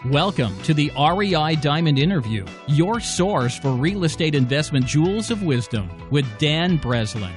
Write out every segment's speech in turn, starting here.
Welcome to the REI Diamond Interview, your source for real estate investment jewels of wisdom with Dan Breslin.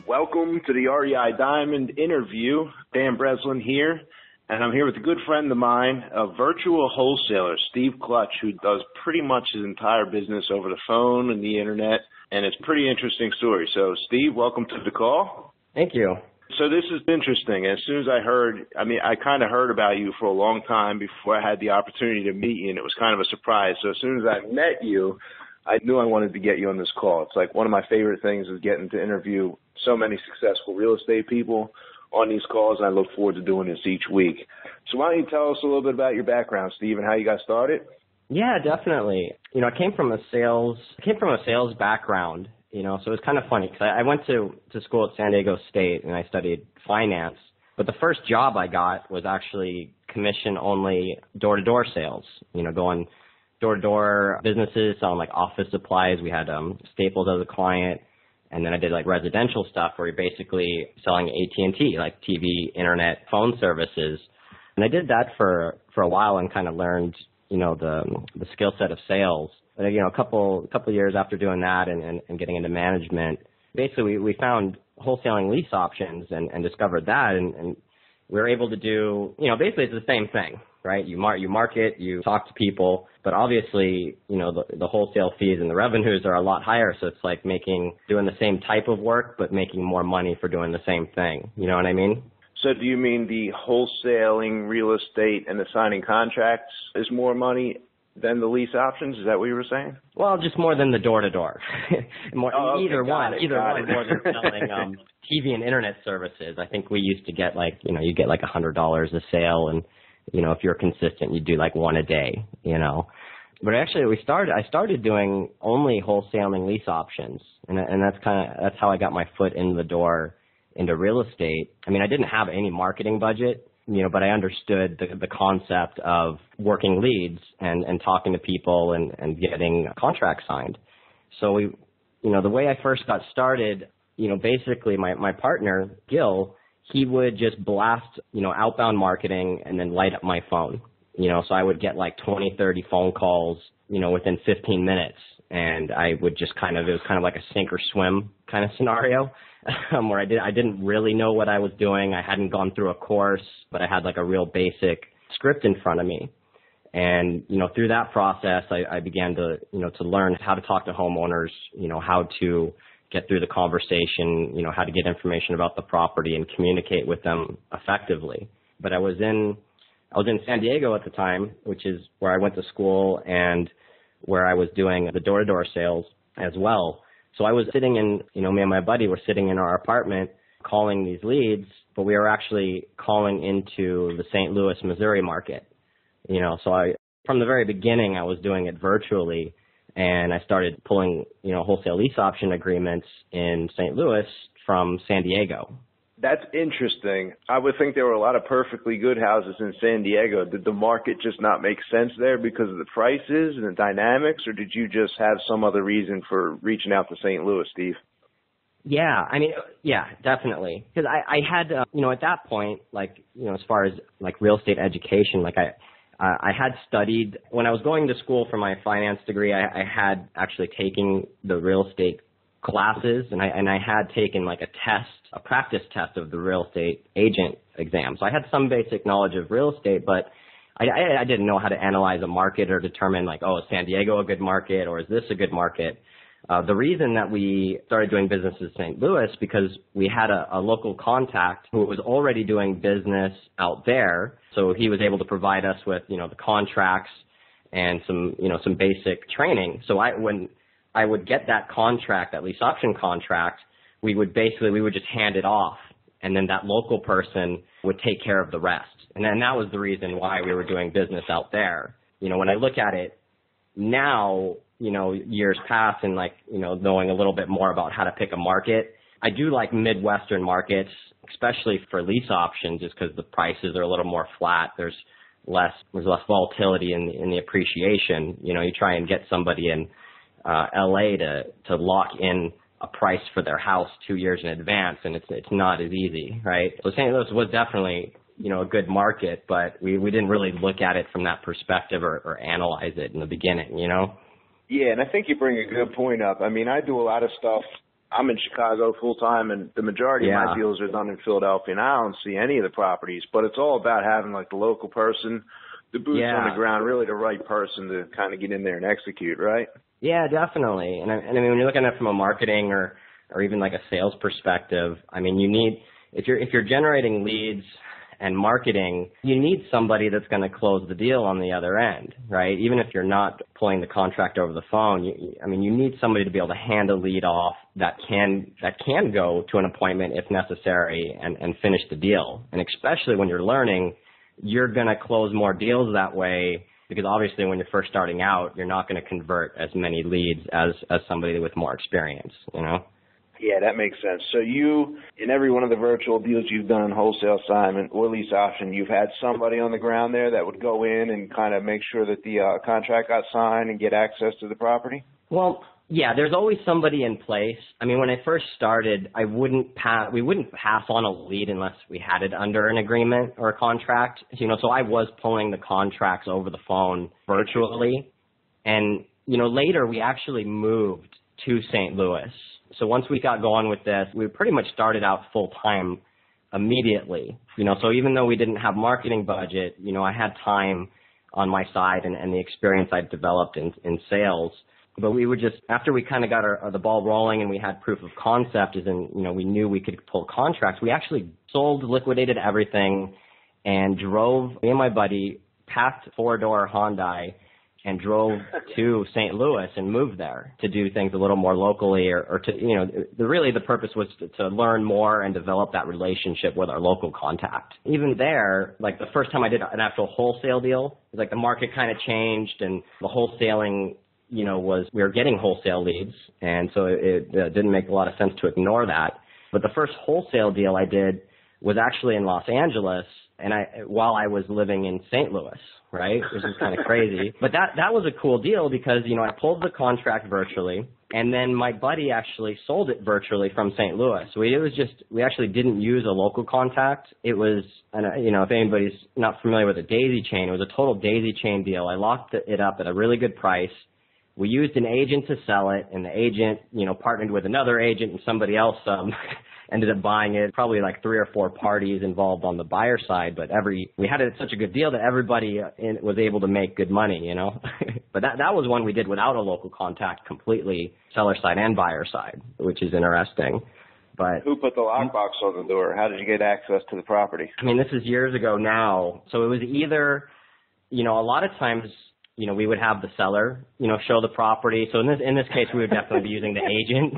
Welcome to the REI Diamond Interview. Dan Breslin here, and I'm here with a good friend of mine, a virtual wholesaler, Steve Clutch, who does pretty much his entire business over the phone and the internet, and it's a pretty interesting story. So, Steve, welcome to the call. Thank you. So this is interesting. As soon as I kind of heard about you for a long time before I had the opportunity to meet you, and it was kind of a surprise. So as soon as I met you, I knew I wanted to get you on this call. It's like one of my favorite things is getting to interview so many successful real estate people on these calls, and I look forward to doing this each week. So why don't you tell us a little bit about your background, Steve, and how you got started? Yeah, definitely. I came from a sales background, so it was kind of funny because I went to school at San Diego State and I studied finance, but the first job I got was actually commission-only door-to-door sales, going door-to-door businesses, selling like office supplies. We had Staples as a client, and then I did like residential stuff where you're basically selling AT&T, like TV, internet, phone services. And I did that for a while and kind of learned, the skill set of sales. But, a couple years after doing that and getting into management, basically we found wholesaling lease options and discovered that. And we were able to do, basically it's the same thing, right? You market, you talk to people, but obviously, the wholesale fees and the revenues are a lot higher. So it's like doing the same type of work, but making more money for doing the same thing. You know what I mean? So do you mean the wholesaling real estate and the signing contracts is more money than the lease options? Is that what you were saying? Well, just more than the door-to-door. Either one more than selling TV and internet services. I think we used to get you get like $100 a sale, and if you're consistent, you do like one a day, But actually, I started doing only wholesaling lease options, and that's how I got my foot in the door into real estate. I mean, I didn't have any marketing budget, but I understood the concept of working leads and talking to people and getting contracts signed. So the way I first got started, basically my partner, Gil, he would just blast, outbound marketing and then light up my phone. So I would get like 20, 30 phone calls, within 15 minutes. And I would just it was kind of like a sink or swim kind of scenario where I didn't really know what I was doing. I hadn't gone through a course, but I had like a real basic script in front of me. And, through that process, I began to learn how to talk to homeowners, how to get through the conversation, how to get information about the property and communicate with them effectively. But I was in San Diego at the time, which is where I went to school and where I was doing the door-to-door sales as well. So I was sitting in, me and my buddy were sitting in our apartment calling these leads, but we were actually calling into the St. Louis, Missouri market. So from the very beginning, I was doing it virtually, and I started pulling, wholesale lease option agreements in St. Louis from San Diego. That's interesting. I would think there were a lot of perfectly good houses in San Diego. Did the market just not make sense there because of the prices and the dynamics, or did you just have some other reason for reaching out to St. Louis, Steve? Yeah, definitely. Because I had, at that point, as far as real estate education, I had studied, when I was going to school for my finance degree, I had actually taken the real estate classes, and I had taken a practice test of the real estate agent exam. So I had some basic knowledge of real estate, but I didn't know how to analyze a market or determine is San Diego a good market or is this a good market? The reason that we started doing business in St. Louis because we had a local contact who was already doing business out there. So he was able to provide us with, the contracts and some basic training. So when I would get that contract, that lease option contract, we would just hand it off, and then that local person would take care of the rest. And then that was the reason why we were doing business out there. When I look at it now, years pass and knowing a little bit more about how to pick a market, I do like Midwestern markets, especially for lease options, just because the prices are a little more flat. There's less volatility in the appreciation. You try and get somebody in LA to lock in a price for their house 2 years in advance, and it's not as easy, right? So St. Louis was definitely, a good market, but we didn't really look at it from that perspective or analyze it in the beginning, Yeah, and I think you bring a good point up. I mean, I do a lot of stuff. I'm in Chicago full time, and the majority of my deals are done in Philadelphia, and I don't see any of the properties. But it's all about having like the local person, the boots on the ground, really the right person to kind of get in there and execute, right? Yeah, definitely. And I mean, when you're looking at it from a marketing or even like a sales perspective, I mean, you need if you're generating leads and marketing, you need somebody that's going to close the deal on the other end, right? Even if you're not pulling the contract over the phone, you need somebody to be able to hand a lead off that can go to an appointment if necessary and finish the deal. And especially when you're learning, you're going to close more deals that way because obviously when you're first starting out, you're not going to convert as many leads as somebody with more experience, Yeah, that makes sense. So you, in every one of the virtual deals you've done, wholesale assignment or lease option, you've had somebody on the ground there that would go in and kind of make sure that the contract got signed and get access to the property? Well, yeah, there's always somebody in place. I mean, when I first started, we wouldn't pass on a lead unless we had it under an agreement or a contract. So I was pulling the contracts over the phone virtually. And, later we actually moved to St. Louis. So once we got going with this, we pretty much started out full time immediately. So even though we didn't have marketing budget, I had time on my side and the experience I'd developed in sales. But we would just, after we kind of got the ball rolling and we had proof of concept, we knew we could pull contracts, we actually sold, liquidated everything, and drove, me and my buddy, packed 4-door Hyundai and drove to St. Louis and moved there to do things a little more locally or to, really the purpose was to learn more and develop that relationship with our local contact. Even there, like the first time I did an actual wholesale deal, like the market kind of changed and the wholesaling, we were getting wholesale leads. And so it didn't make a lot of sense to ignore that. But the first wholesale deal I did was actually in Los Angeles, and while I was living in St. Louis, right, which is kind of crazy. But that was a cool deal because, I pulled the contract virtually, and then my buddy actually sold it virtually from St. Louis. So we actually didn't use a local contact. It was, if anybody's not familiar with a daisy chain, it was a total daisy chain deal. I locked it up at a really good price. We used an agent to sell it, and the agent, partnered with another agent, and somebody else ended up buying it. Probably like 3 or 4 parties involved on the buyer side, but we had it at such a good deal that everybody was able to make good money, But that was one we did without a local contact, completely seller side and buyer side, which is interesting. But who put the lockbox on the door? How did you get access to the property? I mean, this is years ago now. So it was either, a lot of times, we would have the seller, show the property. So in this case, we would definitely be using the agent.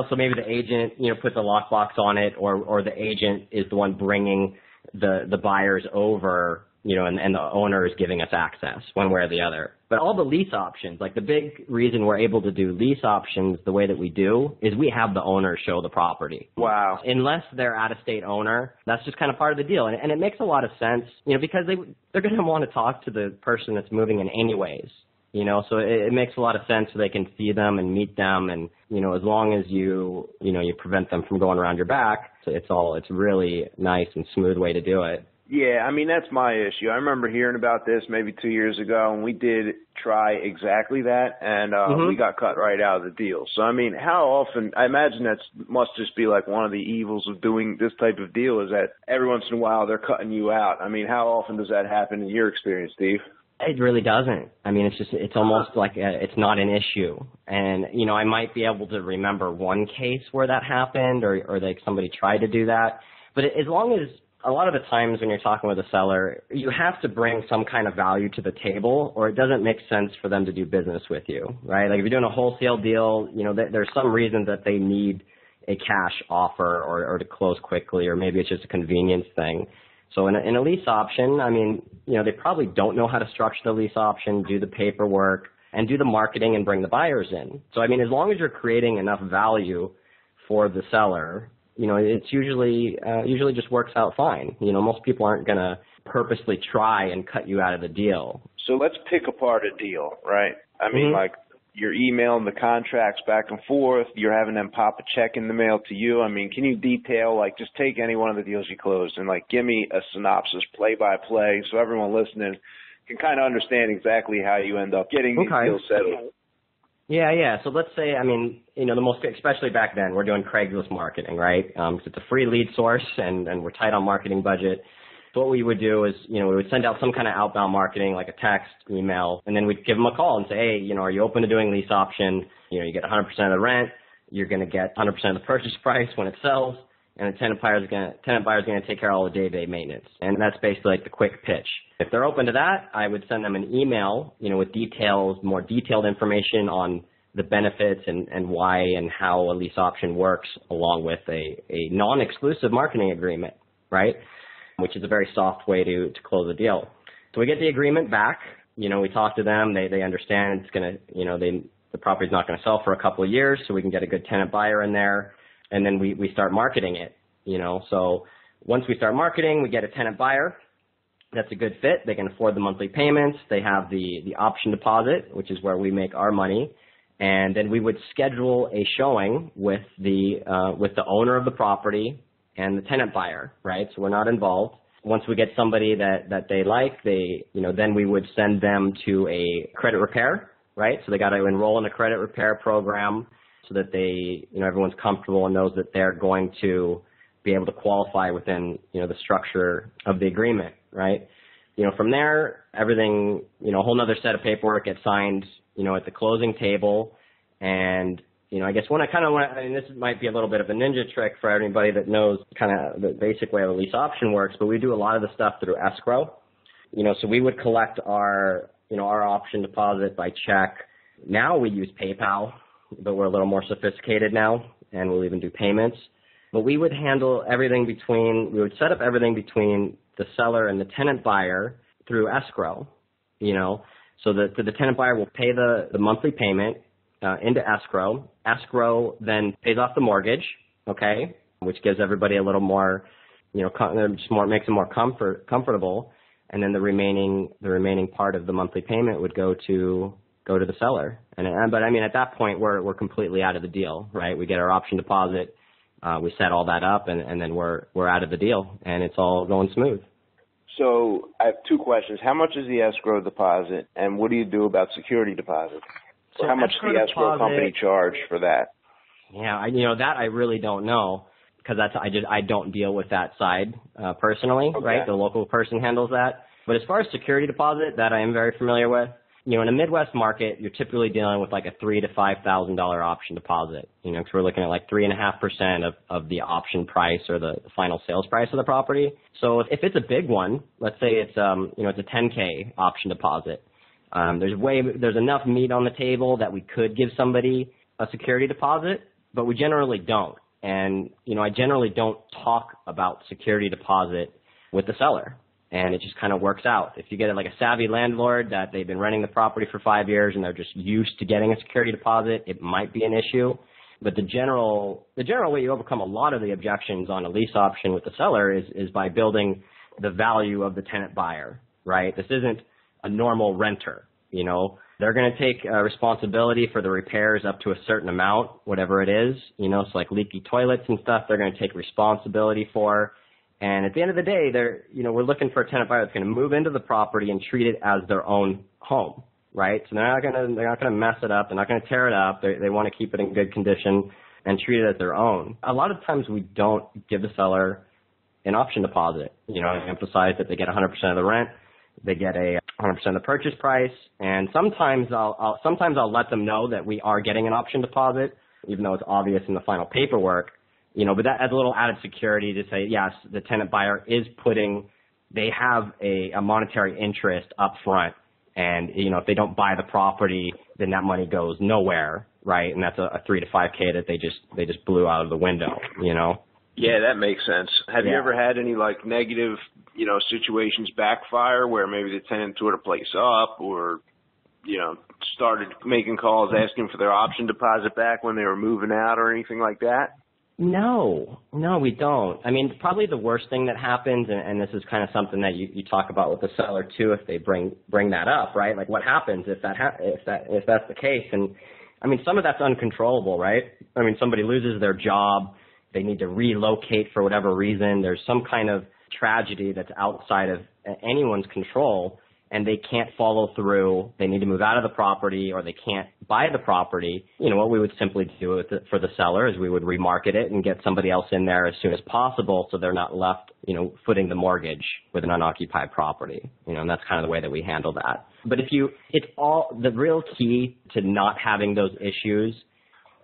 So maybe the agent, put the lockbox on it, or the agent is the one bringing the buyers over, and the owner is giving us access one way or the other. But all the lease options, like the big reason we're able to do lease options the way that we do is we have the owner show the property. Wow. Unless they're out-of-state owner, that's just kind of part of the deal. And it makes a lot of sense, because they're going to want to talk to the person that's moving in anyways. So it makes a lot of sense so they can see them and meet them. And, as long as you prevent them from going around your back, it's a really nice and smooth way to do it. Yeah, I mean, that's my issue. I remember hearing about this maybe 2 years ago, and we did try exactly that, and we got cut right out of the deal. So, I mean, how often, I imagine that must just be like one of the evils of doing this type of deal is that every once in a while they're cutting you out. I mean, how often does that happen in your experience, Steve? It really doesn't. I mean, it's almost like it's not an issue. And, I might be able to remember one case where that happened or like somebody tried to do that. But as long as a lot of the times when you're talking with a seller, you have to bring some kind of value to the table or it doesn't make sense for them to do business with you, right? Like if you're doing a wholesale deal, there's some reason that they need a cash offer or to close quickly, or maybe it's just a convenience thing. So in a lease option, I mean, they probably don't know how to structure the lease option, do the paperwork, and do the marketing and bring the buyers in. So, I mean, as long as you're creating enough value for the seller, it's usually just works out fine. Most people aren't going to purposely try and cut you out of the deal. So let's pick apart a deal, right? I mean, like you're emailing the contracts back and forth, you're having them pop a check in the mail to you. I mean, can you detail, like, just take any one of the deals you closed and, like, give me a synopsis, play-by-play, so everyone listening can kind of understand exactly how you end up getting these deals settled. Yeah. So let's say, I mean, especially back then, we're doing Craigslist marketing, right? 'Cause it's a free lead source and we're tight on marketing budget. So what we would do is, we would send out some kind of outbound marketing, like a text, email, and then we'd give them a call and say, hey, are you open to doing lease option? You get 100% of the rent. You're going to get 100% of the purchase price when it sells, and the tenant buyer is going to take care of all the day-to-day maintenance. And that's basically like the quick pitch. If they're open to that, I would send them an email, with details, more detailed information on the benefits and why and how a lease option works, along with a non-exclusive marketing agreement, right? Which is a very soft way to close a deal. So we get the agreement back. We talk to them. They understand it's going to, the property's not going to sell for a couple of years, so we can get a good tenant buyer in there. And then we start marketing it, So once we start marketing, we get a tenant buyer. That's a good fit. They can afford the monthly payments. They have the option deposit, which is where we make our money. And then we would schedule a showing with the owner of the property and the tenant buyer, right? So we're not involved. Once we get somebody that they like, then we would send them to a credit repair, right? So they got to enroll in a credit repair program so that they, everyone's comfortable and knows that they're going to be able to qualify within, the structure of the agreement, right? From there, everything, a whole nother set of paperwork gets signed, at the closing table. And I guess this might be a little bit of a ninja trick for everybody that knows kind of the basic way a lease option works, but we do a lot of the stuff through escrow. So we would collect our option deposit by check. Now we use PayPal, but we're a little more sophisticated now, and we'll even do payments. But we would handle everything we would set up everything between the seller and the tenant buyer through escrow, so that the tenant buyer will pay the monthly payment into escrow. Escrow then pays off the mortgage, okay, which gives everybody a little more, makes them more comfortable. And then the remaining part of the monthly payment would go to the seller. But I mean, at that point, we're completely out of the deal, right? We get our option deposit, we set all that up, and then we're out of the deal, and it's all going smooth. So I have two questions. How much is the escrow deposit, and what do you do about security deposit? So how much does the escrow company charge for that? Yeah, that I really don't know, because I don't deal with that side personally, okay. Right? The local person handles that. But as far as security deposit, that I am very familiar with. In a Midwest market, you're typically dealing with like a $3,000 to $5,000 option deposit. Because we're looking at like 3.5% of the option price or the final sales price of the property. So if it's a big one, let's say it's it's a $10K option deposit. There's enough meat on the table that we could give somebody a security deposit, but we generally don't. And, I generally don't talk about security deposit with the seller, and it just kind of works out. If you get like a savvy landlord that they've been renting the property for 5 years and they're just used to getting a security deposit, it might be an issue. But the general way you overcome a lot of the objections on a lease option with the seller is by building the value of the tenant buyer, right? This isn't a normal renter, They're going to take responsibility for the repairs up to a certain amount, whatever it is, so like leaky toilets and stuff, they're going to take responsibility for. And at the end of the day, we're looking for a tenant buyer that's going to move into the property and treat it as their own home, right? So they're not going to mess it up. They're not going to tear it up. They want to keep it in good condition and treat it as their own. A lot of times we don't give the seller an option deposit. I emphasize that they get 100% of the rent. They get 100% of the purchase price, and sometimes I'll let them know that we are getting an option deposit, even though it's obvious in the final paperwork. But that adds a little added security to say, yes, the tenant buyer they have a monetary interest up front, and if they don't buy the property, then that money goes nowhere, right? And that's a $3,000 to $5,000 that they just blew out of the window, Yeah, that makes sense. Have you ever had any like negative, situations backfire where maybe the tenant tore the place up or, started making calls asking for their option deposit back when they were moving out or anything like that? No, we don't. I mean, probably the worst thing that happens, and this is kind of something that you talk about with the seller too, if they bring that up, right? Like, what happens if that's the case? And I mean, some of that's uncontrollable, right? I mean, somebody loses their job, they need to relocate for whatever reason. There's some kind of tragedy that's outside of anyone's control, and they can't follow through. They need to move out of the property, or they can't buy the property. You know, what we would simply do for the seller is we would remarket it and get somebody else in there as soon as possible, so they're not left, you know, footing the mortgage with an unoccupied property. You know, and that's kind of the way that we handle that. But the real key to not having those issues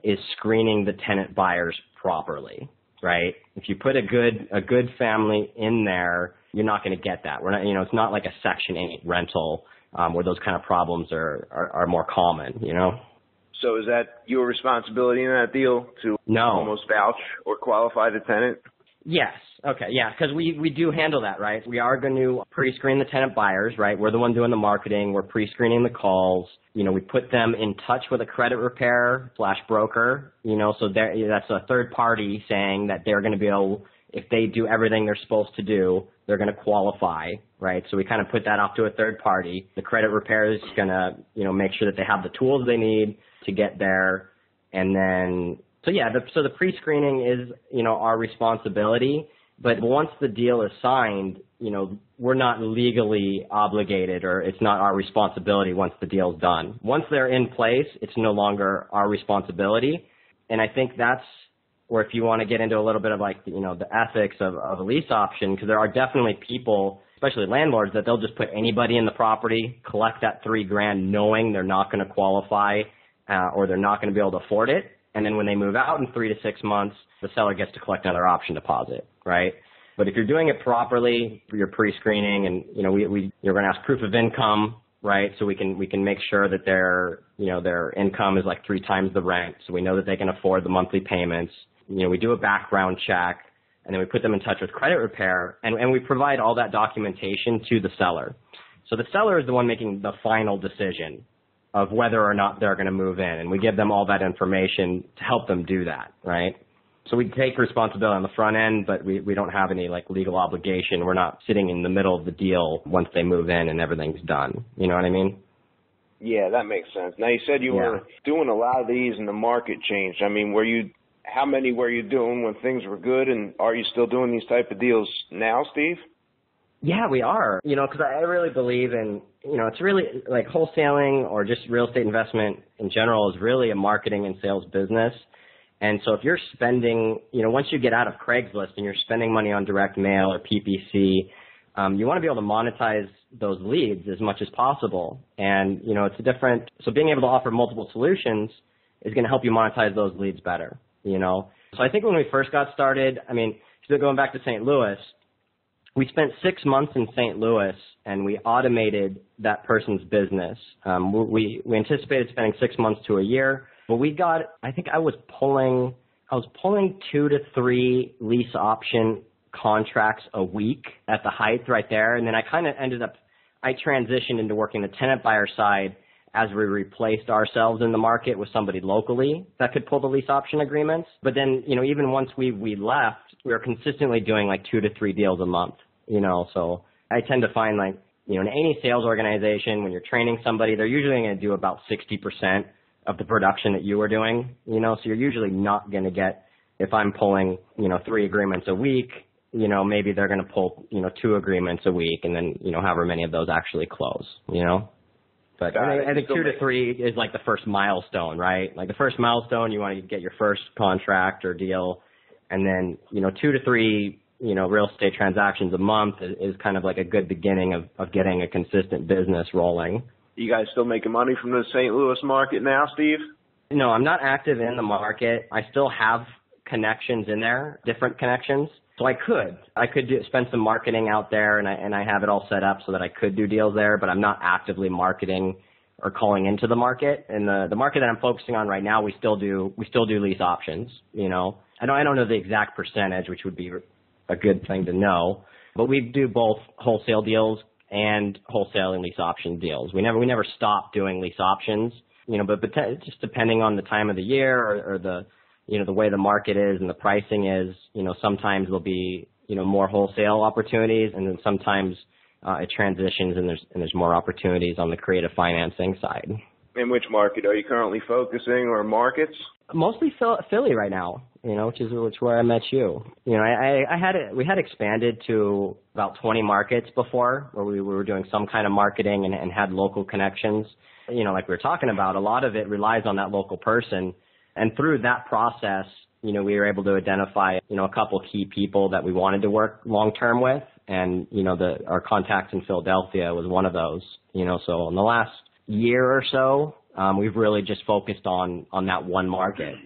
is screening the tenant buyers properly, right? If you put a good family in there, you're not going to get that. We're not, you know, it's not like a Section 8 rental where those kind of problems are more common, you know? So is that your responsibility in that deal to almost vouch or qualify the tenant? Yes. Okay. Yeah. Because we do handle that, right? We are going to pre-screen the tenant buyers, right? We're the one doing the marketing. We're pre-screening the calls. You know, we put them in touch with a credit repair / broker, you know, so that's a third party saying that they're going to be able, if they do everything they're supposed to do, they're going to qualify, right? So we kind of put that off to a third party. The credit repair is going to, you know, make sure that they have the tools they need to get there. And then, so the pre-screening is, you know, our responsibility. But once the deal is signed, you know, we're not legally obligated, or it's not our responsibility once the deal's done. Once they're in place, it's no longer our responsibility. And I think that's where, if you want to get into a little bit of like, you know, the ethics of a lease option, because there are definitely people, especially landlords, that they'll just put anybody in the property, collect that $3,000 knowing they're not going to qualify or they're not going to be able to afford it. And then when they move out in 3 to 6 months, the seller gets to collect another option deposit, right? But if you're doing it properly, you're pre-screening, and, you know, you're going to ask proof of income, right? So we can make sure that their income is like 3 times the rent, so we know that they can afford the monthly payments. You know, we do a background check, and then we put them in touch with credit repair, and we provide all that documentation to the seller. So the seller is the one making the final decision of whether or not they're going to move in, and we give them all that information to help them do that, right? So we take responsibility on the front end, but we don't have any like legal obligation. We're not sitting in the middle of the deal once they move in and everything's done. You know what I mean? Yeah, that makes sense. Now, you said you were doing a lot of these and the market changed. I mean, how many were you doing when things were good, and are you still doing these type of deals now, Steve? Yeah, we are. You know, because I really believe in, you know, it's really like wholesaling or just real estate investment in general is really a marketing and sales business. And so if you're spending, you know, once you get out of Craigslist and you're spending money on direct mail or PPC, you want to be able to monetize those leads as much as possible. And, you know, so being able to offer multiple solutions is going to help you monetize those leads better, you know. So I think when we first got started, I mean, still going back to St. Louis, we spent 6 months in St. Louis and we automated that person's business. We anticipated spending 6 months to a year, but I was pulling 2 to 3 lease option contracts a week at the height right there. And then I transitioned into working the tenant buyer side as we replaced ourselves in the market with somebody locally that could pull the lease option agreements. But then, you know, even once we left, we were consistently doing like 2 to 3 deals a month, you know. So I tend to find, like, you know, in any sales organization, when you're training somebody, they're usually going to do about 60% of the production that you are doing, you know. So you're usually not going to get, if I'm pulling, you know, 3 agreements a week, you know, maybe they're going to pull, you know, 2 agreements a week, and then, you know, however many of those actually close, you know. But I think 2 to 3 is like the first milestone, right? Like the first milestone, you want to get your first contract or deal, and then, you know, 2 to 3, you know, real estate transactions a month is kind of like a good beginning of getting a consistent business rolling. You guys still making money from the St. Louis market now, Steve? No, I'm not active in the market. I still have connections in there, different connections. So I could spend some marketing out there, and I have it all set up so that I could do deals there, but I'm not actively marketing or calling into the market. And the market that I'm focusing on right now, we still do lease options, you know. I don't know the exact percentage, which would be a good thing to know, but we do both wholesale deals and wholesale and lease option deals. We never stop doing lease options, you know, but just depending on the time of the year or the way the market is and the pricing is, sometimes there'll be, more wholesale opportunities, and then sometimes it transitions and there's more opportunities on the creative financing side. In which market are you currently focusing, or markets? Mostly Philly right now, which is where I met you. We had expanded to about 20 markets before, where we were doing some kind of marketing and had local connections. Like we were talking about, a lot of it relies on that local person. And through that process, we were able to identify, a couple key people that we wanted to work long-term with. And, our contacts in Philadelphia was one of those, so in the last year or so, we've really just focused on that one market.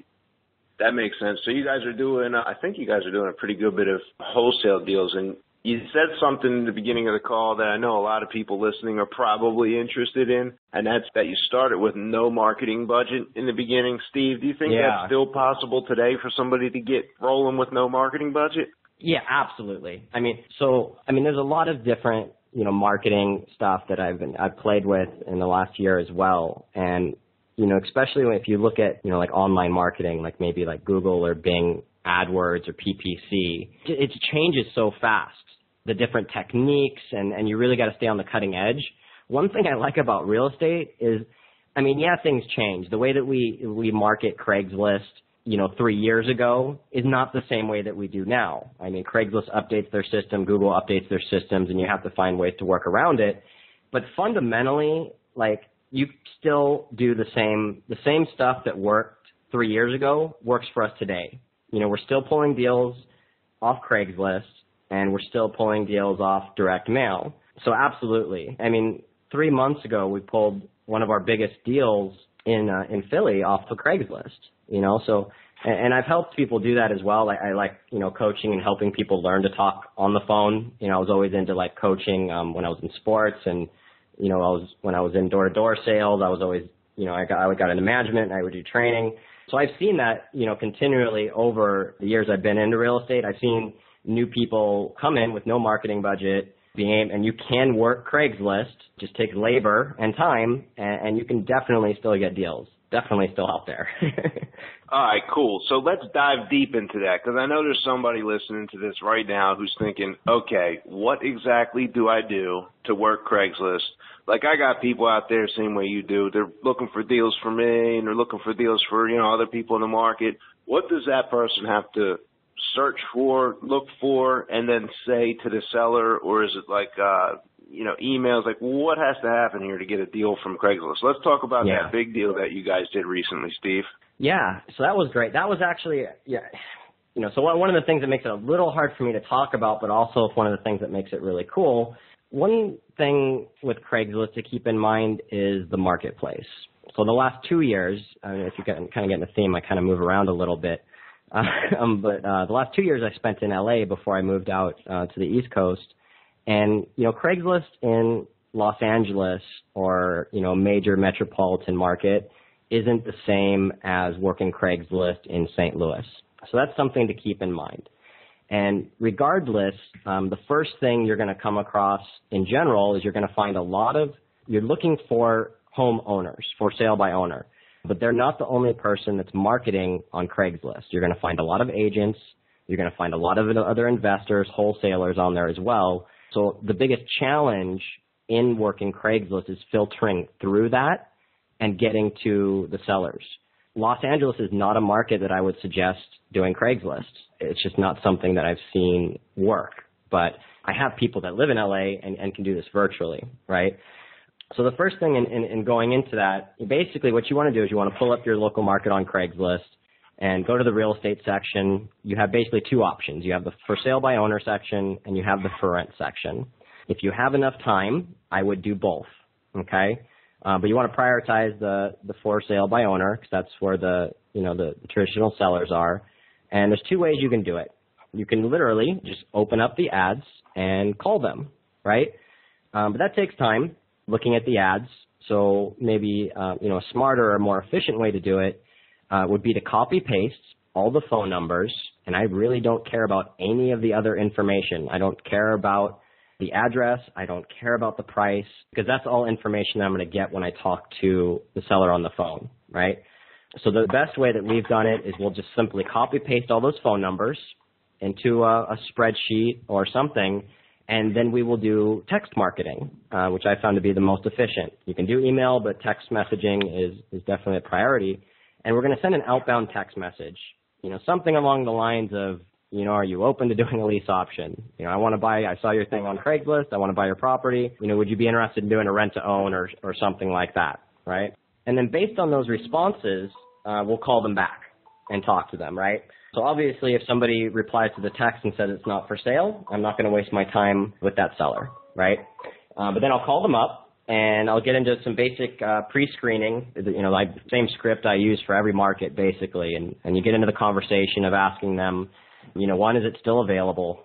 That makes sense. So you guys are doing, I think you guys are doing a pretty good bit of wholesale deals. And you said something in the beginning of the call that I know a lot of people listening are probably interested in, and that's that you started with no marketing budget in the beginning. Steve, do you think that's still possible today for somebody to get rolling with no marketing budget? Yeah, absolutely. There's a lot of different, marketing stuff that I've played with in the last year as well. And, especially if you look at, like online marketing, like maybe like Google or Bing AdWords or PPC, it changes so fast, the different techniques, and you really got to stay on the cutting edge. One thing I like about real estate is, things change. The way that we market Craigslist, 3 years ago is not the same way that we do now. Craigslist updates their system, Google updates their systems, and you have to find ways to work around it. But fundamentally, you still do the same stuff that worked 3 years ago works for us today. We're still pulling deals off Craigslist, and we're still pulling deals off direct mail. So absolutely. 3 months ago, we pulled one of our biggest deals in Philly off of Craigslist, and I've helped people do that as well. I like, coaching and helping people learn to talk on the phone. I was always into coaching, when I was in sports, and, when I was in door-to-door sales, I was always, I got into management and I would do training. So I've seen that, continually over the years I've been into real estate. I've seen new people come in with no marketing budget, and you can work Craigslist, just take labor and time, and you can definitely still get deals. Definitely still out there. All right, cool. So let's dive deep into that, because I know there's somebody listening to this right now who's thinking, okay, what exactly do I do to work Craigslist? Like, I got people out there same way you do. They're looking for deals for me, and they're looking for deals for, other people in the market. What does that person have to search for, look for, and then say to the seller? Or is it like, emails? Like, what has to happen here to get a deal from Craigslist? Let's talk about that big deal that you guys did recently, Steve. Yeah, so that was great. That was actually, so one of the things that makes it a little hard for me to talk about, but also one of the things that makes it really cool. One thing with Craigslist to keep in mind is the marketplace. So the last 2 years, if you kind of get in the theme, I kind of move around a little bit. But the last 2 years I spent in LA before I moved out to the East Coast. And, Craigslist in Los Angeles or, major metropolitan market isn't the same as working Craigslist in St. Louis. So that's something to keep in mind. And regardless, the first thing you're going to come across in general is you're going to find you're looking for homeowners, for sale by owner. But they're not the only person that's marketing on Craigslist. You're going to find a lot of agents. You're going to find a lot of other investors, wholesalers on there as well. So the biggest challenge in working Craigslist is filtering through that and getting to the sellers. Los Angeles is not a market that I would suggest doing Craigslist. It's just not something that I've seen work. But I have people that live in LA and can do this virtually, right? So the first thing in going into that, basically what you want to do is you want to pull up your local market on Craigslist and go to the real estate section. You have basically two options. You have the for sale by owner section and you have the for rent section. If you have enough time, I would do both, okay? But you want to prioritize the for sale by owner because that's where the traditional sellers are. And there's two ways you can do it. You can literally just open up the ads and call them, right? But that takes time looking at the ads. So maybe a smarter or more efficient way to do it would be to copy paste all the phone numbers. And I really don't care about any of the other information. I don't care about the address. I don't care about the price because that's all information that I'm going to get when I talk to the seller on the phone, right? So the best way that we've done it is we'll just simply copy paste all those phone numbers into a spreadsheet or something, and then we will do text marketing, which I found to be the most efficient. You can do email, but text messaging is definitely a priority. And we're going to send an outbound text message, something along the lines of, are you open to doing a lease option? I saw your thing on Craigslist. I want to buy your property. Would you be interested in doing a rent to own or something like that, right? And then based on those responses, we'll call them back and talk to them, right? So obviously if somebody replies to the text and says it's not for sale, I'm not going to waste my time with that seller, right? But then I'll call them up and I'll get into some basic pre-screening, like same script I use for every market basically. And you get into the conversation of asking them, one, is it still available?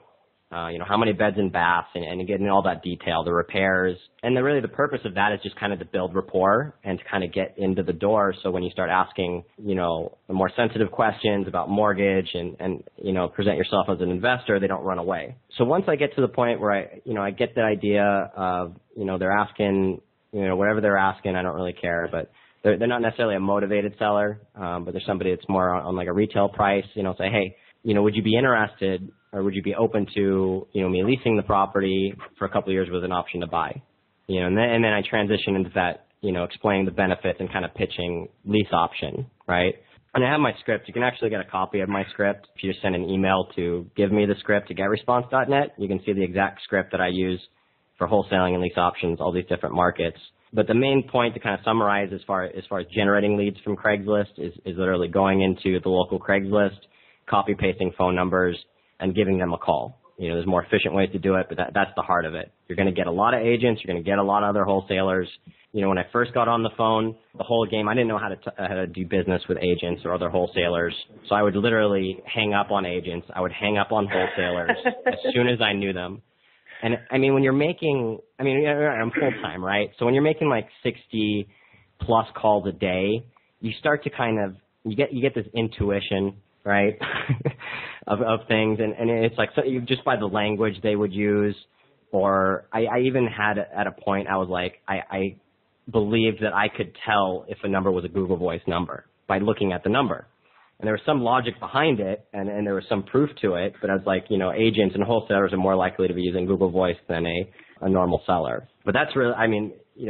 How many beds and baths, and getting all that detail, the repairs. And really the purpose of that is just kind of to build rapport and to kind of get into the door. So when you start asking, the more sensitive questions about mortgage and present yourself as an investor, they don't run away. So once I get to the point where I get the idea of, they're asking, whatever they're asking, I don't really care, but they're not necessarily a motivated seller, but they're somebody that's more on like a retail price, say, hey, would you be interested or would you be open to, me leasing the property for a couple of years with an option to buy? And then I transition into that, explaining the benefits and kind of pitching lease option, right? And I have my script. You can actually get a copy of my script. If you just send an email to givemethescript@getresponse.net, you can see the exact script that I use for wholesaling and lease options, all these different markets. But the main point to kind of summarize as far as generating leads from Craigslist is literally going into the local Craigslist, copy pasting phone numbers, and giving them a call. There's more efficient ways to do it, but that's the heart of it. You're going to get a lot of agents. You're going to get a lot of other wholesalers. When I first got on the phone, the whole game, I didn't know how to do business with agents or other wholesalers. So I would literally hang up on agents. I would hang up on wholesalers as soon as I knew them. And when you're making, I'm full-time, right? So when you're making like 60 plus calls a day, you start to kind of, you get this intuition, right, of things. And it's like, so just by the language they would use, or I even had at a point, I was like, I believed that I could tell if a number was a Google Voice number by looking at the number. And there was some logic behind it, and there was some proof to it, but I was like, agents and wholesalers are more likely to be using Google Voice than a normal seller. But that's really,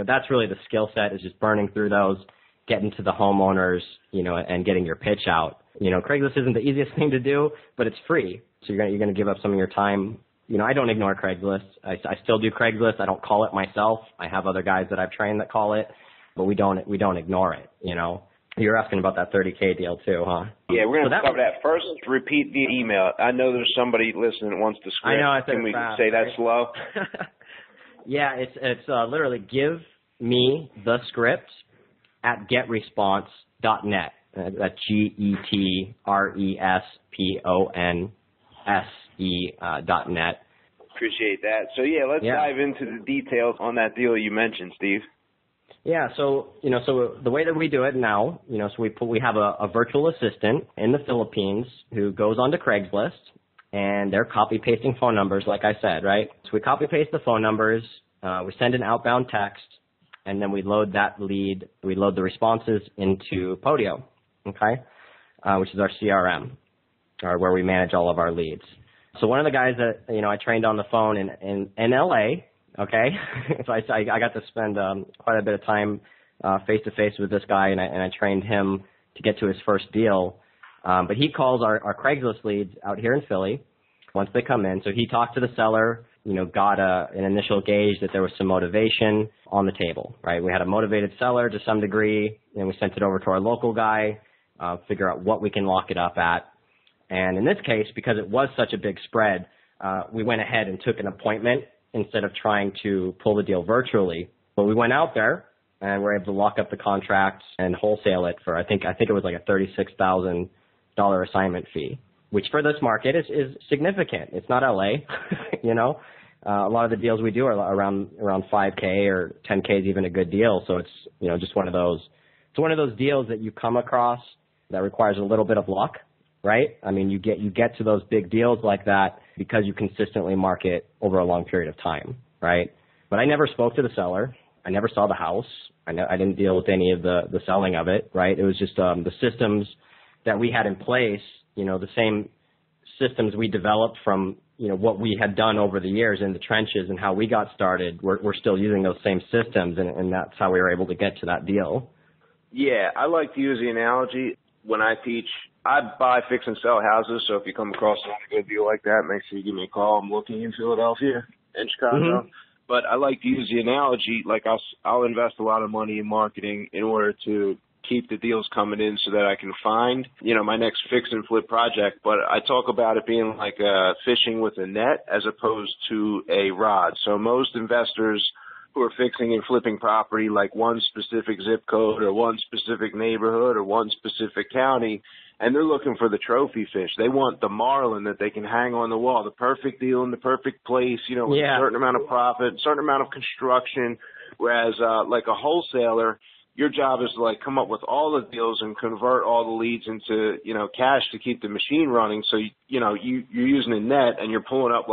that's really the skill set, is just burning through those, getting to the homeowners, and getting your pitch out. Craigslist isn't the easiest thing to do, but it's free. So you're going to give up some of your time. I don't ignore Craigslist. I still do Craigslist. I don't call it myself. I have other guys that I've trained that call it, but we don't ignore it, You're asking about that 30K deal too, huh? Yeah, we're going to cover that. First, repeat the email. I know there's somebody listening that wants the script. I know, I said Can we fast, say that right? slow? Yeah, it's literally give me the script at getresponse.net. That's GETRESPONSE.net. Appreciate that. So let's dive into the details on that deal you mentioned, Steve. Yeah, so the way that we do it now, so we have a virtual assistant in the Philippines who goes onto Craigslist, and they're copy pasting phone numbers, like I said, right? So we copy paste the phone numbers, we send an outbound text, and then we load that lead. We load the responses into Podio, okay, which is our CRM, or where we manage all of our leads. So one of the guys that I trained on the phone in LA. Okay, so I got to spend quite a bit of time face to face with this guy, and I trained him to get to his first deal. But he calls our Craigslist leads out here in Philly once they come in. So he talked to the seller, got an initial gauge that there was some motivation on the table, right? We had a motivated seller to some degree, and we sent it over to our local guy, figure out what we can lock it up at. And in this case, because it was such a big spread, we went ahead and took an appointment instead of trying to pull the deal virtually. But we went out there and were able to lock up the contract and wholesale it for, I think it was like a $36,000 assignment fee, which for this market is significant. It's not LA, a lot of the deals we do are around 5K or 10K is even a good deal. So it's, just one of those deals that you come across that requires a little bit of luck. Right? You get to those big deals like that because you consistently market over a long period of time, right? But I never spoke to the seller. I never saw the house. I didn't deal with any of the selling of it, right? It was just the systems that we had in place, the same systems we developed from, what we had done over the years in the trenches and how we got started. We're still using those same systems, and that's how we were able to get to that deal. Yeah, I like to use the analogy when I teach. I buy, fix, and sell houses, so if you come across a good deal like that, make sure you give me a call. I'm looking in Philadelphia and Chicago. Mm-hmm. But I like to use the analogy, like I'll invest a lot of money in marketing in order to keep the deals coming in so that I can find, my next fix and flip project. But I talk about it being like fishing with a net as opposed to a rod. So most investors who are fixing and flipping property, like one specific zip code or one specific neighborhood or one specific county, and they're looking for the trophy fish. They want the marlin that they can hang on the wall, the perfect deal in the perfect place, with a certain amount of profit, a certain amount of construction. Whereas like a wholesaler, your job is to come up with all the deals and convert all the leads into, cash to keep the machine running. So, you're using a net and you're pulling up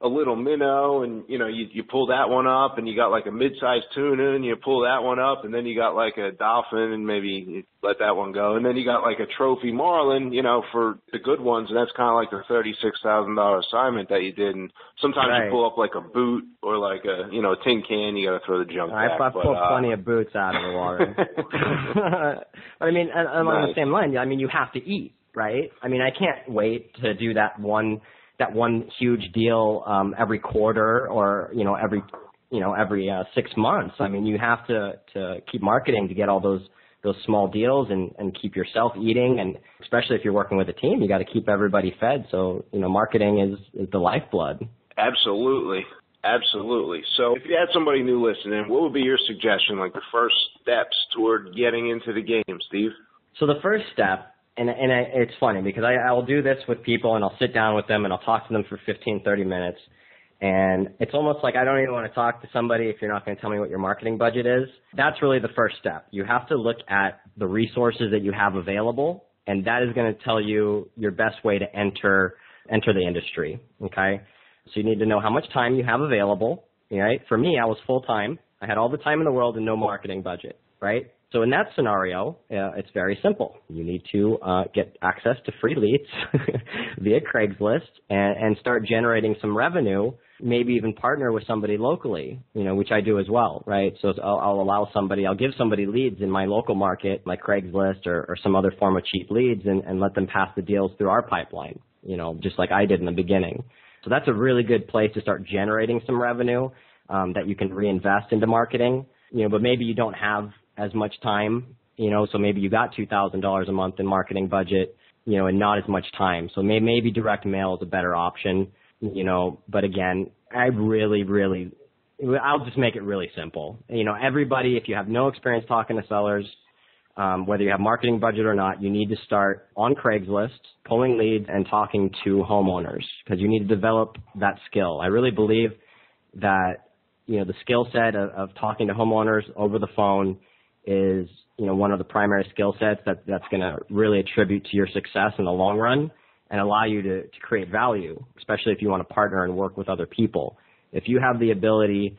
a little minnow, and you pull that one up, and you got a mid-sized tuna, and you pull that one up, and then you got a dolphin, and maybe you let that one go, and then you got a trophy marlin, for the good ones, and that's kind of the $36,000 assignment that you did. And sometimes you pull up a boot or a tin can, you got to throw the junk back. I've pulled plenty of boots out of the water. But along the same line, you have to eat, right? I can't wait to do that one huge deal every quarter or every 6 months. You have to keep marketing to get all those small deals and keep yourself eating, and especially if you're working with a team, you got to keep everybody fed. So marketing is the lifeblood. Absolutely. So if you had somebody new listening, what would be your suggestion, the first steps toward getting into the game, Steve? So the first step, and it's funny because I will do this with people, and I'll sit down with them and I'll talk to them for 15, 30 minutes. And it's almost like I don't even want to talk to somebody if you're not going to tell me what your marketing budget is. That's really the first step. You have to look at the resources that you have available, and that is going to tell you your best way to enter the industry, okay? So you need to know how much time you have available, right? For me, I was full-time. I had all the time in the world and no marketing budget, right? So in that scenario, it's very simple. You need to get access to free leads via Craigslist and start generating some revenue, maybe even partner with somebody locally, which I do as well, right? So I'll give somebody leads in my local market, like Craigslist or some other form of cheap leads, and let them pass the deals through our pipeline, just like I did in the beginning. So that's a really good place to start generating some revenue that you can reinvest into marketing, but maybe you don't have as much time, so maybe you got $2,000 a month in marketing budget, and not as much time. So maybe direct mail is a better option, but again, I'll just make it really simple. Everybody, if you have no experience talking to sellers, whether you have marketing budget or not, you need to start on Craigslist, pulling leads and talking to homeowners, because you need to develop that skill. I really believe that, the skill set of talking to homeowners over the phone is, one of the primary skill sets that's going to really attribute to your success in the long run and allow you to create value, especially if you want to partner and work with other people. If you have the ability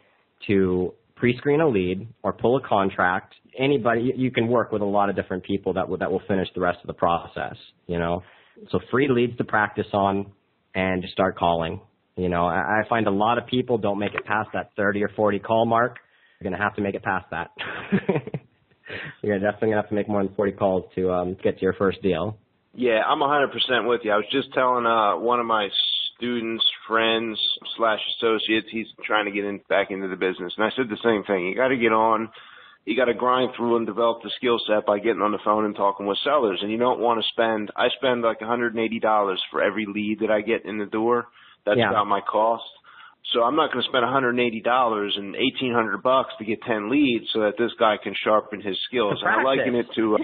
to pre-screen a lead or pull a contract, anybody, you can work with a lot of different people that will finish the rest of the process, So free leads to practice on and just start calling. I find a lot of people don't make it past that 30 or 40 call mark. You're going to have to make it past that. You're definitely going to have to make more than 40 calls to get to your first deal. Yeah, I'm 100% with you. I was just telling one of my students, friends / associates, he's trying to get back into the business. And I said the same thing. You got to get on. You got to grind through and develop the skill set by getting on the phone and talking with sellers. And you don't want to I spend $180 for every lead that I get in the door. That's about my cost. So I'm not going to spend $180 and $1,800 to get 10 leads so that this guy can sharpen his skills. And I liken it to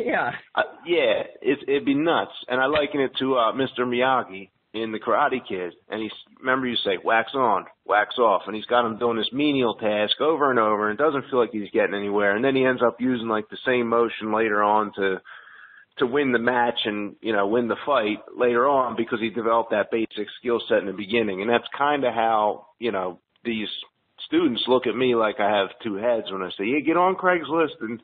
it'd be nuts. And I liken it to Mr. Miyagi in The Karate Kid. And remember you say wax on, wax off, and he's got him doing this menial task over and over, and it doesn't feel like he's getting anywhere. And then he ends up using the same motion later on to win the match and, win the fight later on because he developed that basic skill set in the beginning. And that's kind of how, these students look at me like I have two heads when I say, yeah, get on Craigslist and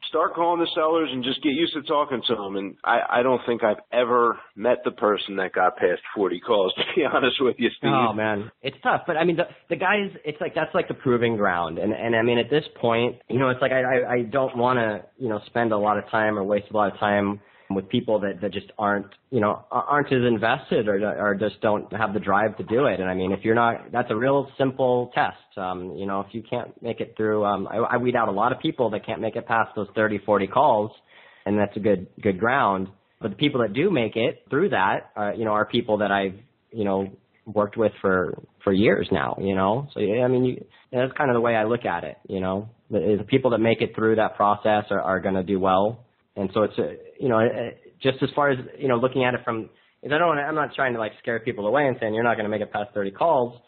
start calling the sellers and just get used to talking to them. And I don't think I've ever met the person that got past 40 calls, to be honest with you, Steve. Oh, man. It's tough. But, I mean, the guys, it's like that's like the proving ground. And I mean, at this point, you know, it's like I don't want to, you know, spend a lot of time or waste a lot of time with people that just aren't as invested or just don't have the drive to do it. And I mean, if you're not, that's a real simple test. You know, if you can't make it through, I weed out a lot of people that can't make it past those 30, 40 calls, and that's a good ground. But the people that do make it through that, you know, are people that I've, you know, worked with for years now, you know. So, yeah, I mean, that's kind of the way I look at it, you know. The people that make it through that process are going to do well. And so it's, you know, just as far as, you know, looking at it from, I'm not trying to like scare people away and saying you're not going to make it past 30 calls.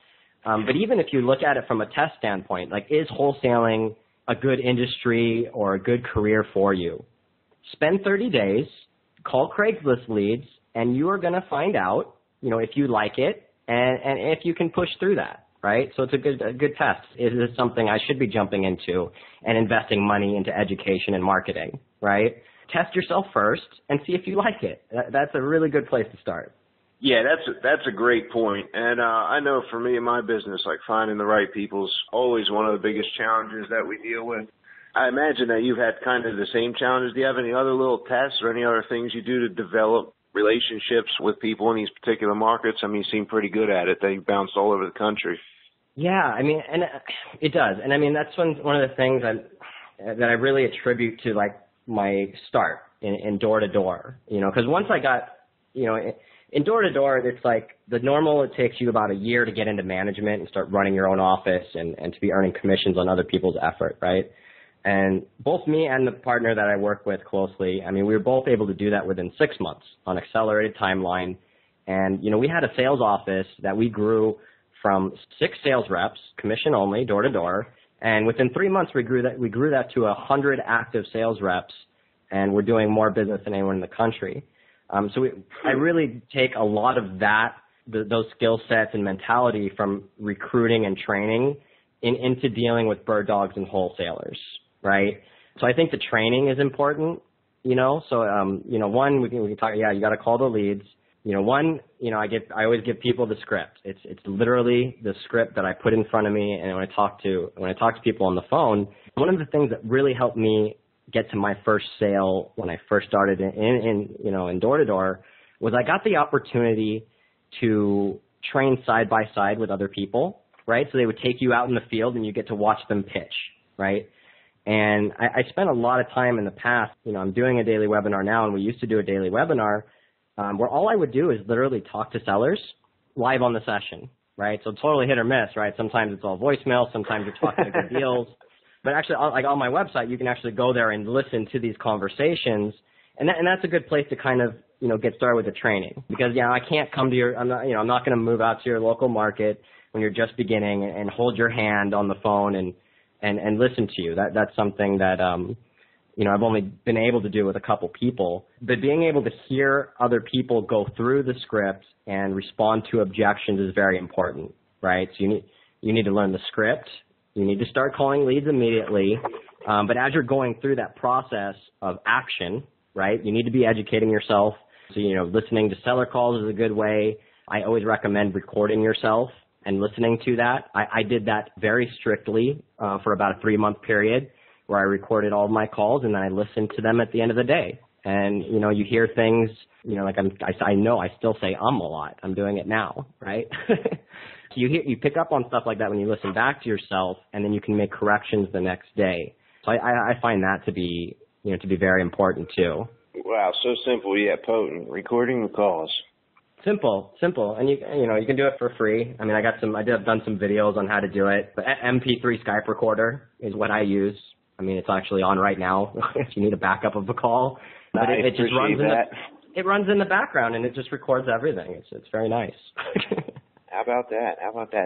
But even if you look at it from a test standpoint, like, is wholesaling a good industry or a good career for you? Spend 30 days, call Craigslist leads, and you are going to find out, you know, if you like it and if you can push through that, right? So it's a good test. Is this something I should be jumping into and investing money into education and marketing, right? Test yourself first and see if you like it. That's a really good place to start. Yeah, that's a great point. And I know for me in my business, like finding the right people is always one of the biggest challenges that we deal with. I imagine that you've had kind of the same challenges. Do you have any other little tests or any other things you do to develop relationships with people in these particular markets? I mean, you seem pretty good at it. That you bounced all over the country. Yeah, I mean, and it does. And I mean, that's one of the things that I really attribute to like my start in door-to-door, you know, because once I got, you know, in door-to-door, it's like the normal, it takes you about a year to get into management and start running your own office and to be earning commissions on other people's effort, right? And both me and the partner that I work with closely, I mean, we were both able to do that within 6 months on accelerated timeline. And, you know, we had a sales office that we grew from 6 sales reps, commission only, door-to-door. And within 3 months, we grew that to 100 active sales reps, and we're doing more business than anyone in the country. I really take a lot of those skill sets and mentality from recruiting and training into dealing with bird dogs and wholesalers, right? So I think the training is important, you know. So, you know, one, we can talk, yeah, you got to call the leads. You know, one, you know, I always give people the script. It's literally the script that I put in front of me, and when I talk to people on the phone, one of the things that really helped me get to my first sale when I first started in door-to-door was I got the opportunity to train side by side with other people, right? So they would take you out in the field and you get to watch them pitch, right? And I spent a lot of time in the past, you know, I'm doing a daily webinar now, and we used to do a daily webinar where all I would do is literally talk to sellers live on the session, right? So totally hit or miss, right? Sometimes it's all voicemail, sometimes you're talking to good deals. But actually, like on my website, you can actually go there and listen to these conversations, and that's a good place to kind of, you know, get started with the training. Because, yeah, I can't come to I'm not going to move out to your local market when you're just beginning and hold your hand on the phone and listen to you. That's something that you know, I've only been able to do with a couple people. But being able to hear other people go through the script and respond to objections is very important, right? So you need to learn the script. You need to start calling leads immediately. But as you're going through that process of action, right, you need to be educating yourself. So, you know, listening to seller calls is a good way. I always recommend recording yourself and listening to that. I did that very strictly for about a 3-month period where I recorded all of my calls, and then I listened to them at the end of the day. And, you know, you hear things, you know, like I know I still say a lot. I'm doing it now, right? You pick up on stuff like that when you listen back to yourself, and then you can make corrections the next day. So I find that to be very important too. Wow, so simple yet potent. Recording the calls. Simple, and you can do it for free. I mean, I've done some videos on how to do it. But MP3 Skype recorder is what I use. I mean, it's actually on right now if you need a backup of the call. But it just runs in the background, and it just records everything. It's very nice. How about that?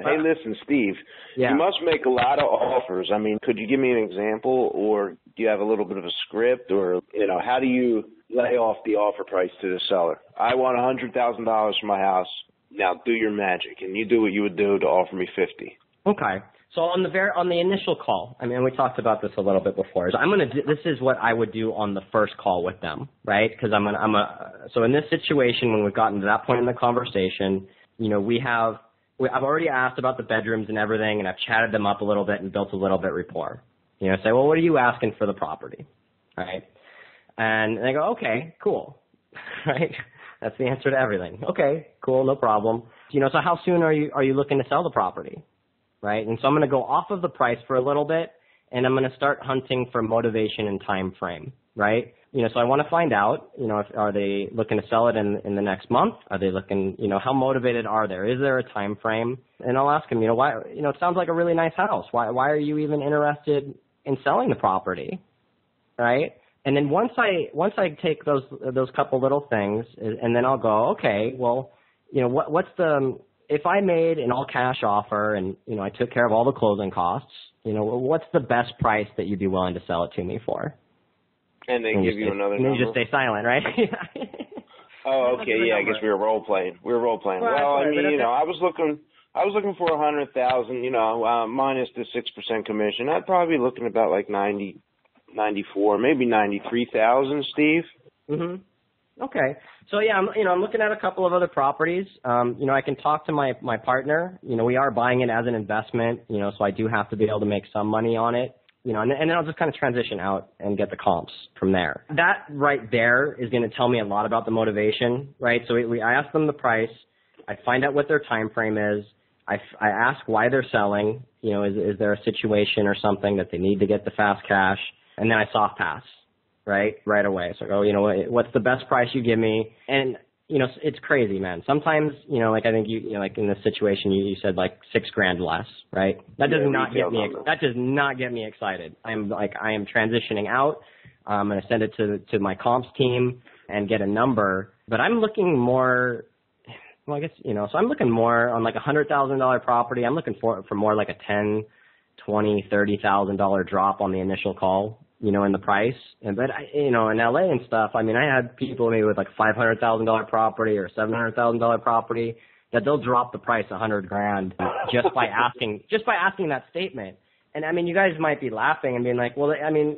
Hey, listen, Steve, yeah. You must make a lot of offers. I mean, could you give me an example, or do you have a little bit of a script, or, you know, how do you lay off the offer price to the seller? I want $100,000 for my house. Now do your magic, and you do what you would do to offer me $50,000. Okay. So on the initial call, I mean, we talked about this a little bit before. This is what I would do on the first call with them, right? Because so in this situation, when we've gotten to that point in the conversation, you know, I've already asked about the bedrooms and everything, and I've chatted them up a little bit and built a little bit rapport. You know, say, well, what are you asking for the property, right? And they go, okay, cool, right? That's the answer to everything. Okay, cool, no problem. You know, so how soon are you looking to sell the property? Right? And so I'm going to go off of the price for a little bit, and I'm going to start hunting for motivation and time frame, right? You know, so I want to find out, you know, are they looking to sell it in the next month? Are they looking, you know, how motivated are they? Is there a time frame? And I'll ask them, you know, why, you know, it sounds like a really nice house. Why are you even interested in selling the property? Right? And then once I take those couple little things, and then I'll go, okay, well, you know, what's if I made an all-cash offer and, you know, I took care of all the closing costs, you know, what's the best price that you'd be willing to sell it to me for? And they give you another number? And you just stay silent, right? Oh, okay, yeah, I guess we were role-playing. Well, I mean, you know, I was looking for 100,000, you know, minus the 6% commission. I'd probably be looking about like 94, maybe 93,000, Steve. Mm-hmm. Okay. So yeah, I'm looking at a couple of other properties. You know, I can talk to my partner. You know, we are buying it as an investment, you know, so I do have to be able to make some money on it. You know, and then I'll just kind of transition out and get the comps from there. That right there is going to tell me a lot about the motivation, right? So I ask them the price. I find out what their time frame is. I ask why they're selling. You know, is there a situation or something that they need to get the fast cash? And then I soft pass. Right away. So I go, you know, what's the best price you give me? And, you know, it's crazy, man. Sometimes, you know, like I think you know, like in this situation, you said like $6,000 less, right? That does not get me excited. I am transitioning out. I'm going to send it to my comps team and get a number, but I'm looking more, well, I guess, you know, so I'm looking more on like $100,000 property. I'm looking for more like a $10,000, $20,000, $30,000 drop on the initial call, you know, in the price. But, you know, in LA and stuff, I mean, I had people maybe with like $500,000 property or $700,000 property that they'll drop the price $100,000 just by asking that statement. And I mean, you guys might be laughing and being like, well, I mean,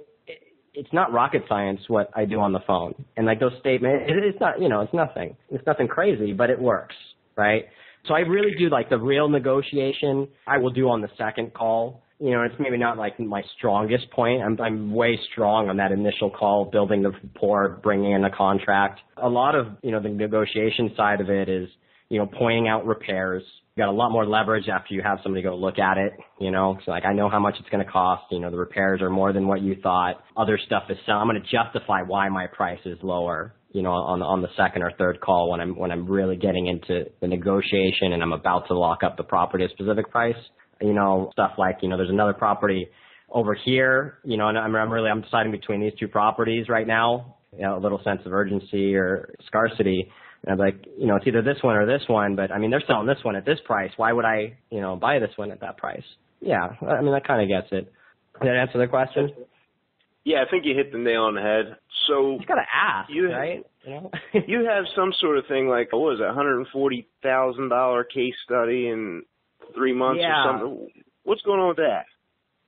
it's not rocket science what I do on the phone. And like those statements, it's not, you know, it's nothing crazy, but it works, right? So I really do like the real negotiation I will do on the second call. You know, it's maybe not like my strongest point. I'm way strong on that initial call, building the rapport, bringing in a contract. A lot of, you know, the negotiation side of it is, you know, pointing out repairs. You got a lot more leverage after you have somebody go look at it, you know. So like, I know how much it's going to cost. You know, the repairs are more than what you thought. Other stuff is I'm going to justify why my price is lower, you know, on the second or third call when I'm really getting into the negotiation and I'm about to lock up the property at a specific price. You know, stuff like, you know, there's another property over here, you know, and I'm deciding between these two properties right now, you know, a little sense of urgency or scarcity. And I'm like, you know, it's either this one or this one, but I mean, they're selling this one at this price. Why would I, you know, buy this one at that price? Yeah, I mean, that kind of gets it. Did that answer the question? Yeah, I think you hit the nail on the head. So you got to ask, right? You know? You have some sort of thing like, what was it, $140,000 case study in 3 months or something. What's going on with that?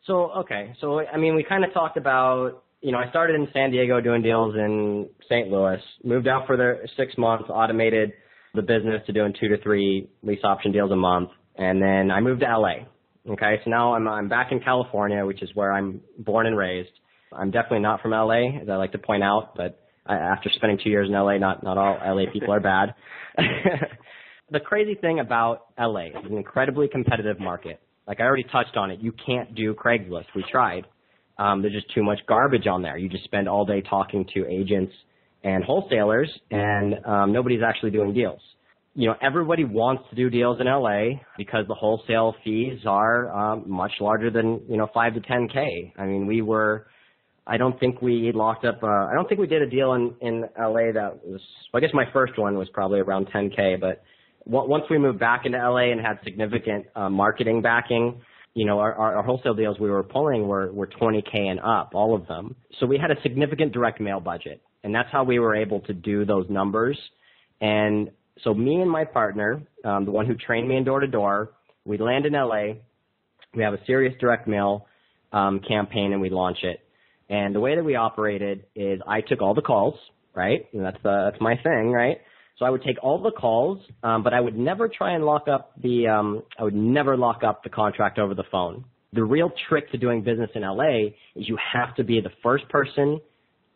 So, okay. So, I mean, we kind of talked about, you know, I started in San Diego doing deals in St. Louis, moved out for the 6 months, automated the business to doing 2 to 3 lease option deals a month. And then I moved to LA. Okay. So now I'm back in California, which is where I'm born and raised. I'm definitely not from LA, as I like to point out, but after spending 2 years in LA, not all LA people are bad. The crazy thing about LA is an incredibly competitive market. Like I already touched on it. You can't do Craigslist. We tried. There's just too much garbage on there. You just spend all day talking to agents and wholesalers, and nobody's actually doing deals. You know, everybody wants to do deals in LA because the wholesale fees are much larger than, you know, 5 to 10K. I mean, I don't think we locked up, I don't think we did a deal in LA that was, well, I guess my first one was probably around 10K, but once we moved back into LA and had significant marketing backing, you know, our wholesale deals we were pulling were 20K and up, all of them. So we had a significant direct mail budget, and that's how we were able to do those numbers. And so me and my partner, the one who trained me in door-to-door, we land in LA. We have a serious direct mail campaign, and we launch it. And the way that we operated is I took all the calls, right? And that's my thing, right? So I would take all the calls, but I would never try and lock up the contract over the phone. The real trick to doing business in LA is you have to be the first person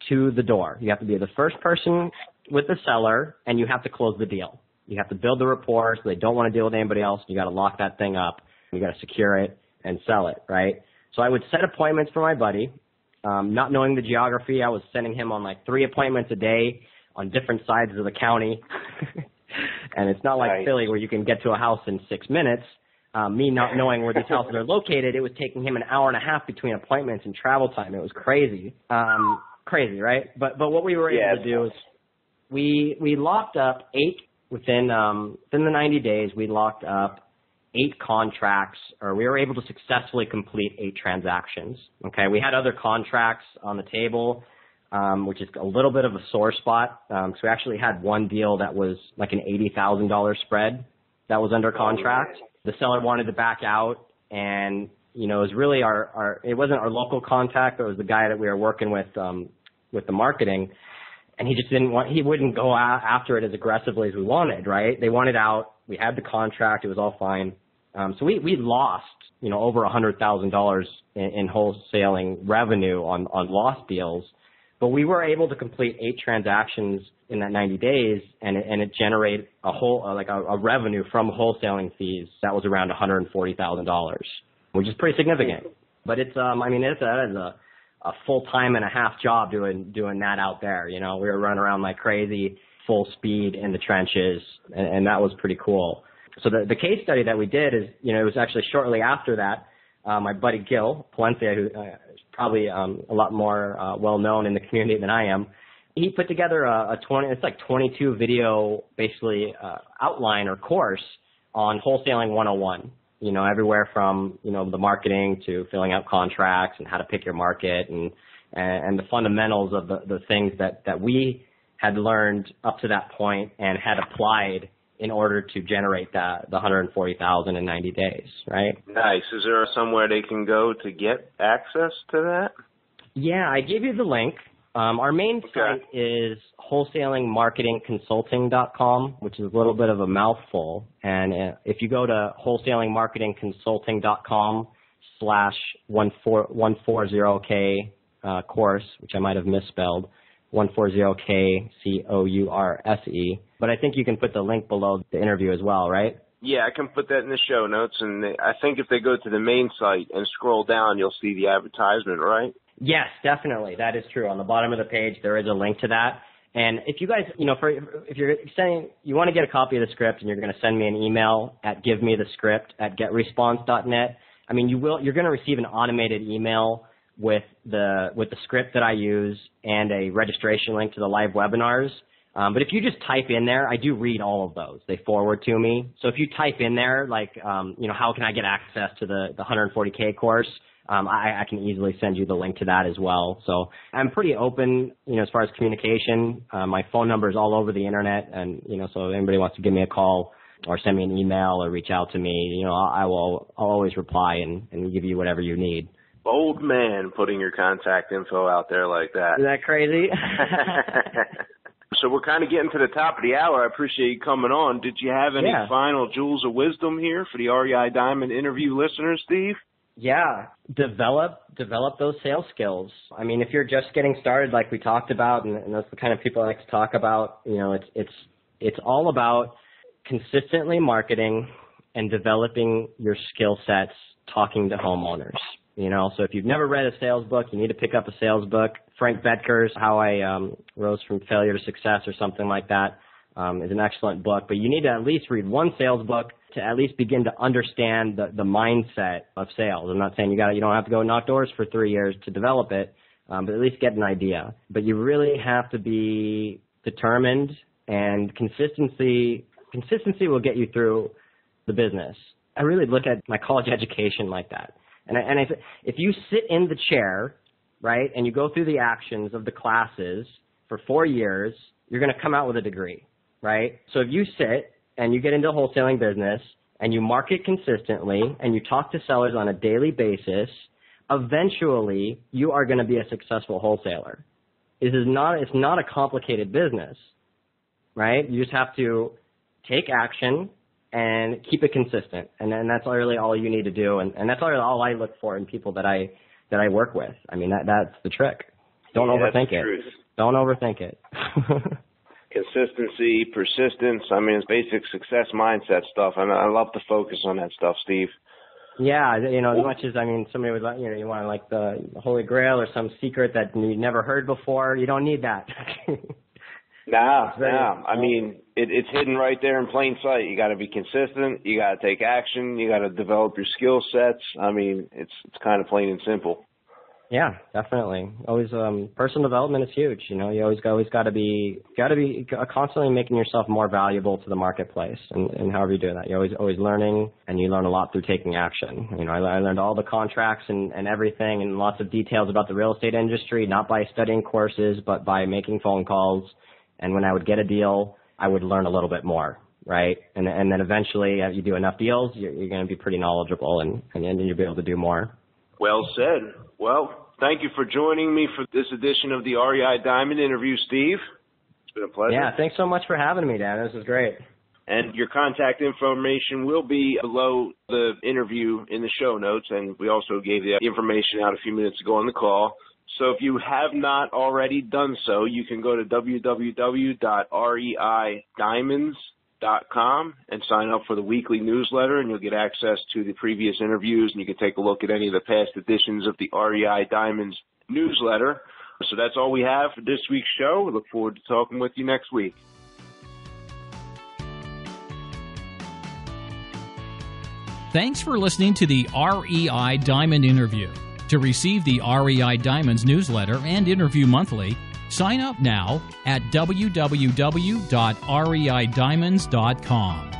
to the door. You have to be the first person with the seller, and you have to close the deal. You have to build the rapport so they don't want to deal with anybody else. You got to lock that thing up. You got to secure it and sell it, right? So I would set appointments for my buddy. Not knowing the geography, I was sending him on like 3 appointments a day on different sides of the county. And it's not like Philly where you can get to a house in 6 minutes. Me not knowing where these houses are located, it was taking him an hour and a half between appointments and travel time. It was crazy. Crazy, right? But what we were able to do is we locked up 8 within the 90 days. We locked up 8 contracts, or we were able to successfully complete 8 transactions. Okay, we had other contracts on the table, which is a little bit of a sore spot. So we actually had one deal that was like an $80,000 spread that was under contract. The seller wanted to back out, and it was really it wasn't our local contact, but it was the guy that we were working with the marketing, and he just he wouldn't go after it as aggressively as we wanted, right? They wanted out. We had the contract. It was all fine. So we lost, over $100,000 in wholesaling revenue on lost deals, but we were able to complete 8 transactions in that 90 days, and it generated a revenue from wholesaling fees that was around $140,000, which is pretty significant. But it's that is a full-time and a half job doing that out there. We were running around like crazy, full speed in the trenches, and that was pretty cool. So the case study that we did is, it was actually shortly after that, my buddy Gil Palencia, who is probably a lot more well-known in the community than I am, he put together it's like 22 video, basically, outline or course on wholesaling 101. Everywhere from, the marketing to filling out contracts and how to pick your market and the fundamentals of the things that we had learned up to that point and had applied in order to generate the $140,000 in 90 days, right? Nice. Is there somewhere they can go to get access to that? Yeah, I gave you the link. Our main site is wholesalingmarketingconsulting.com, which is a little bit of a mouthful. And if you go to wholesalingmarketingconsulting.com/140K course, which I might have misspelled, 140K COURSE. But I think you can put the link below the interview as well, right? Yeah, I can put that in the show notes. And I think if they go to the main site and scroll down, you'll see the advertisement, right? Yes, definitely. That is true. On the bottom of the page, there is a link to that. And if you guys, if you're saying you want to get a copy of the script and you're going to send me an email at givemethescript@getresponse.net, you're going to receive an automated email with the script that I use and a registration link to the live webinars. But if you just type in there, I do read all of those. They forward to me. So if you type in there, how can I get access to the 140K course? I can easily send you the link to that as well. So I'm pretty open, as far as communication. My phone number is all over the internet, and, so if anybody wants to give me a call or send me an email or reach out to me, I'll always reply and give you whatever you need. Bold man putting your contact info out there like that. Isn't that crazy? So we're kind of getting to the top of the hour. I appreciate you coming on. Did you have any final jewels of wisdom here for the REI Diamond interview listeners, Steve? Yeah, develop those sales skills. If you're just getting started, like we talked about, and that's the kind of people I like to talk about, it's all about consistently marketing and developing your skill sets talking to homeowners. So if you've never read a sales book, you need to pick up a sales book. Frank Betker's How I Rose from Failure to Success or something like that is an excellent book. But you need to at least read one sales book to at least begin to understand the mindset of sales. I'm not saying you don't have to go knock doors for 3 years to develop it, but at least get an idea. But you really have to be determined, and consistency will get you through the business. I really look at my college education like that. And if you sit in the chair, right, and you go through the actions of the classes for 4 years, you're going to come out with a degree, right? So if you sit and you get into the wholesaling business and you market consistently and you talk to sellers on a daily basis, eventually you are going to be a successful wholesaler. It's not a complicated business, right? You just have to take action and keep it consistent. And then that's really all you need to do. And that's all I look for in people that I work with. I mean, that's the trick. Don't overthink it. Truth. Don't overthink it. Consistency, persistence. I mean, it's basic success mindset stuff. And I love to focus on that stuff, Steve. Yeah, as much as, somebody was like, you want like the Holy Grail or some secret that you never heard before, you don't need that. Nah. I mean, it's hidden right there in plain sight. You got to be consistent. You got to take action. You got to develop your skill sets. I mean, it's kind of plain and simple. Yeah, definitely. Always, personal development is huge. You always got to be constantly making yourself more valuable to the marketplace. And however you do that, you're always learning, and you learn a lot through taking action. I learned all the contracts and everything and lots of details about the real estate industry, not by studying courses, but by making phone calls. And when I would get a deal, I would learn a little bit more, right? And then eventually, as you do enough deals, you're going to be pretty knowledgeable, and then you'll be able to do more. Well said. Well, thank you for joining me for this edition of the REI Diamond Interview, Steve. It's been a pleasure. Yeah, thanks so much for having me, Dan. This is great. And your contact information will be below the interview in the show notes, and we also gave the information out a few minutes ago on the call. So if you have not already done so, you can go to www.reidiamonds.com and sign up for the weekly newsletter, and you'll get access to the previous interviews, and you can take a look at any of the past editions of the REI Diamonds newsletter. So that's all we have for this week's show. We look forward to talking with you next week. Thanks for listening to the REI Diamond Interview. To receive the REI Diamonds newsletter and interview monthly, sign up now at www.reidiamonds.com.